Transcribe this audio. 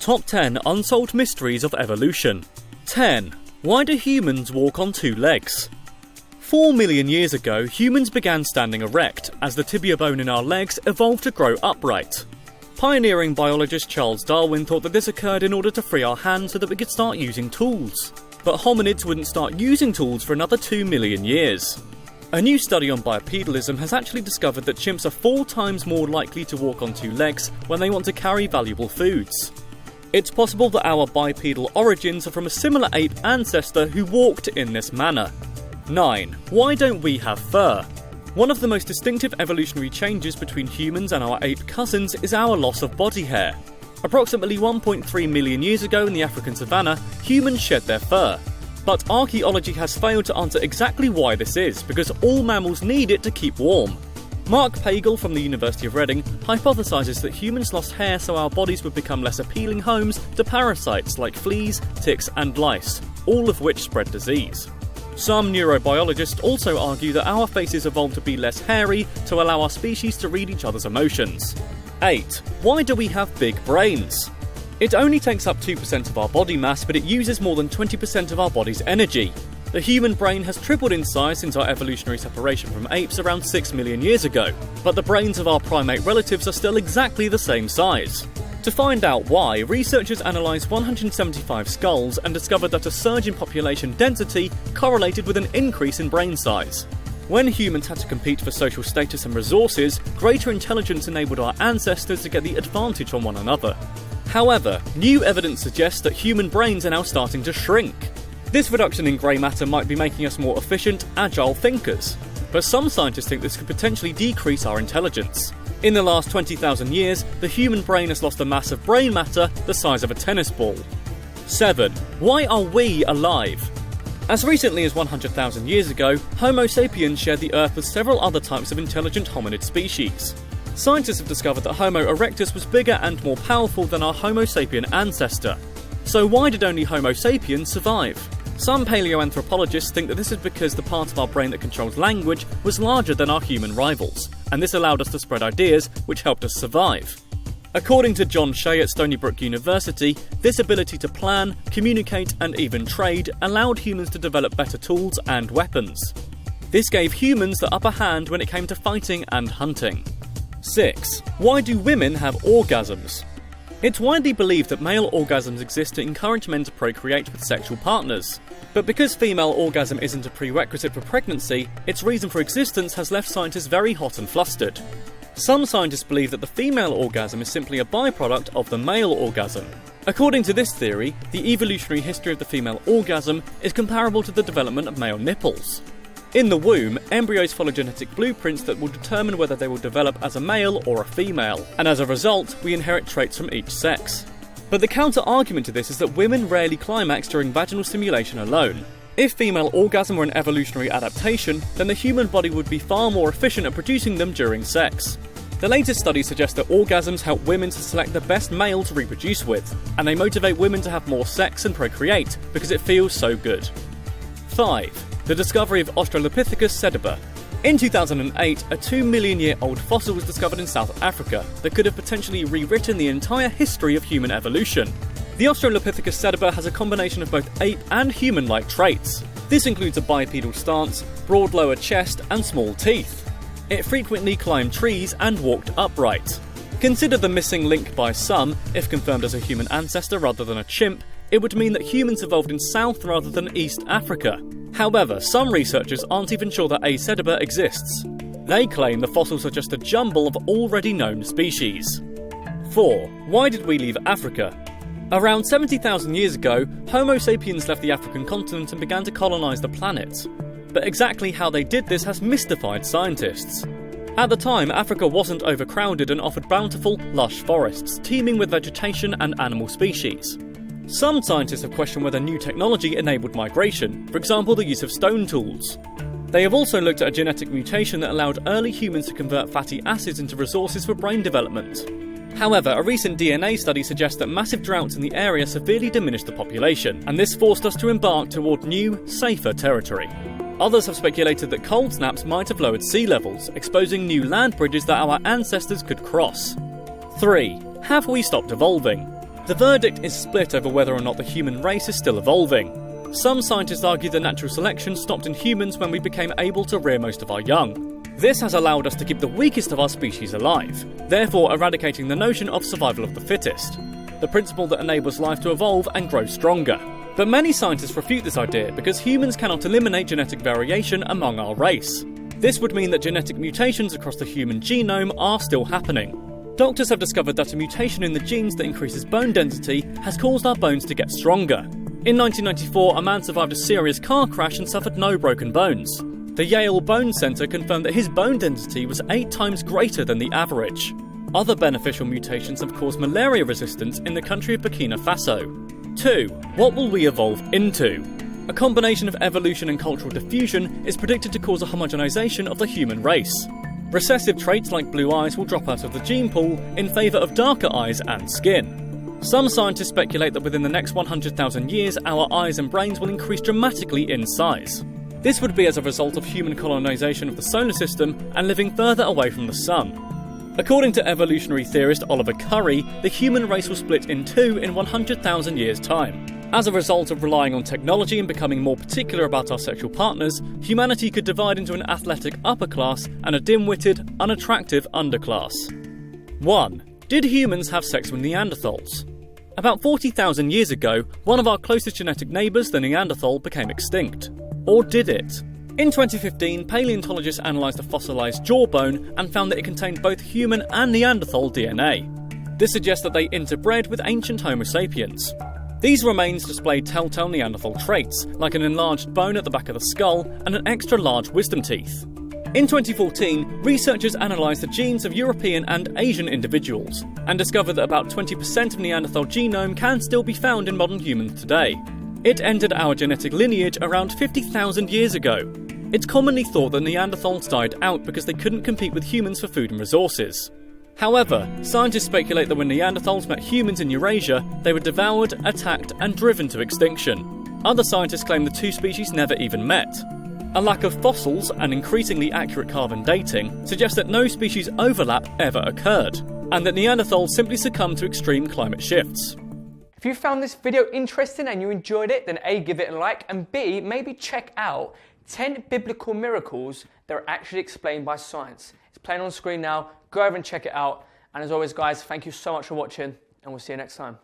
Top 10 Unsolved Mysteries of Evolution. 10. Why do humans walk on two legs? 4 million years ago, humans began standing erect, as the tibia bone in our legs evolved to grow upright. Pioneering biologist Charles Darwin thought that this occurred in order to free our hands so that we could start using tools. But hominids wouldn't start using tools for another 2 million years. A new study on bipedalism has actually discovered that chimps are 4 times more likely to walk on two legs when they want to carry valuable foods. It's possible that our bipedal origins are from a similar ape ancestor who walked in this manner. 9. Why don't we have fur? One of the most distinctive evolutionary changes between humans and our ape cousins is our loss of body hair. Approximately 1.3 million years ago in the African savannah, humans shed their fur. But archaeology has failed to answer exactly why this is, because all mammals need it to keep warm. Mark Pagel from the University of Reading hypothesises that humans lost hair so our bodies would become less appealing homes to parasites like fleas, ticks and lice, all of which spread disease. Some neurobiologists also argue that our faces evolved to be less hairy to allow our species to read each other's emotions. 8. Why do we have big brains? It only takes up 2% of our body mass, but it uses more than 20% of our body's energy. The human brain has tripled in size since our evolutionary separation from apes around 6 million years ago, but the brains of our primate relatives are still exactly the same size. To find out why, researchers analysed 175 skulls and discovered that a surge in population density correlated with an increase in brain size. When humans had to compete for social status and resources, greater intelligence enabled our ancestors to get the advantage on one another. However, new evidence suggests that human brains are now starting to shrink. This reduction in grey matter might be making us more efficient, agile thinkers, but some scientists think this could potentially decrease our intelligence. In the last 20,000 years, the human brain has lost a mass of brain matter the size of a tennis ball. 7. Why are we alive? As recently as 100,000 years ago, Homo sapiens shared the Earth with several other types of intelligent hominid species. Scientists have discovered that Homo erectus was bigger and more powerful than our Homo sapien ancestor. So why did only Homo sapiens survive? Some paleoanthropologists think that this is because the part of our brain that controls language was larger than our human rivals, and this allowed us to spread ideas, which helped us survive. According to John Shea at Stony Brook University, this ability to plan, communicate, and even trade allowed humans to develop better tools and weapons. This gave humans the upper hand when it came to fighting and hunting. 6. Why do women have orgasms? It's widely believed that male orgasms exist to encourage men to procreate with sexual partners. But because female orgasm isn't a prerequisite for pregnancy, its reason for existence has left scientists very hot and flustered. Some scientists believe that the female orgasm is simply a byproduct of the male orgasm. According to this theory, the evolutionary history of the female orgasm is comparable to the development of male nipples. In the womb, embryos follow genetic blueprints that will determine whether they will develop as a male or a female, and as a result, we inherit traits from each sex. But the counter-argument to this is that women rarely climax during vaginal stimulation alone. If female orgasm were an evolutionary adaptation, then the human body would be far more efficient at producing them during sex. The latest studies suggest that orgasms help women to select the best male to reproduce with, and they motivate women to have more sex and procreate, because it feels so good. 5. The discovery of Australopithecus sediba. In 2008, a 2 million year old fossil was discovered in South Africa that could have potentially rewritten the entire history of human evolution. The Australopithecus sediba has a combination of both ape and human-like traits. This includes a bipedal stance, broad lower chest, and small teeth. It frequently climbed trees and walked upright. Considered the missing link by some, if confirmed as a human ancestor rather than a chimp, it would mean that humans evolved in South rather than East Africa. However, some researchers aren't even sure that A. sediba exists. They claim the fossils are just a jumble of already known species. 4. Why did we leave Africa? Around 70,000 years ago, Homo sapiens left the African continent and began to colonise the planet. But exactly how they did this has mystified scientists. At the time, Africa wasn't overcrowded and offered bountiful, lush forests, teeming with vegetation and animal species. Some scientists have questioned whether new technology enabled migration, for example the use of stone tools. They have also looked at a genetic mutation that allowed early humans to convert fatty acids into resources for brain development. However, a recent DNA study suggests that massive droughts in the area severely diminished the population, and this forced us to embark toward new, safer territory. Others have speculated that cold snaps might have lowered sea levels, exposing new land bridges that our ancestors could cross. 3. Have we stopped evolving? The verdict is split over whether or not the human race is still evolving. Some scientists argue that natural selection stopped in humans when we became able to rear most of our young. This has allowed us to keep the weakest of our species alive, therefore eradicating the notion of survival of the fittest, the principle that enables life to evolve and grow stronger. But many scientists refute this idea because humans cannot eliminate genetic variation among our race. This would mean that genetic mutations across the human genome are still happening. Doctors have discovered that a mutation in the genes that increases bone density has caused our bones to get stronger. In 1994, a man survived a serious car crash and suffered no broken bones. The Yale Bone Centre confirmed that his bone density was 8 times greater than the average. Other beneficial mutations have caused malaria resistance in the country of Burkina Faso. 2. What will we evolve into? A combination of evolution and cultural diffusion is predicted to cause a homogenization of the human race. Recessive traits like blue eyes will drop out of the gene pool in favour of darker eyes and skin. Some scientists speculate that within the next 100,000 years our eyes and brains will increase dramatically in size. This would be as a result of human colonisation of the solar system and living further away from the sun. According to evolutionary theorist Oliver Curry, the human race will split in two in 100,000 years' time. As a result of relying on technology and becoming more particular about our sexual partners, humanity could divide into an athletic upper class and a dim-witted, unattractive underclass. 1. Did humans have sex with Neanderthals? About 40,000 years ago, one of our closest genetic neighbours, the Neanderthal, became extinct. Or did it? In 2015, paleontologists analysed a fossilised jawbone and found that it contained both human and Neanderthal DNA. This suggests that they interbred with ancient Homo sapiens. These remains display telltale Neanderthal traits, like an enlarged bone at the back of the skull and an extra large wisdom teeth. In 2014, researchers analysed the genes of European and Asian individuals, and discovered that about 20% of Neanderthal genome can still be found in modern humans today. It entered our genetic lineage around 50,000 years ago. It's commonly thought that Neanderthals died out because they couldn't compete with humans for food and resources. However, scientists speculate that when Neanderthals met humans in Eurasia, they were devoured, attacked, and driven to extinction. Other scientists claim the two species never even met. A lack of fossils and increasingly accurate carbon dating suggests that no species overlap ever occurred, and that Neanderthals simply succumbed to extreme climate shifts. If you found this video interesting and you enjoyed it, then A, give it a like, and B, maybe check out 10 biblical miracles that are actually explained by science. It's playing on the screen now. Go over and check it out. And as always, guys, thank you so much for watching, and we'll see you next time.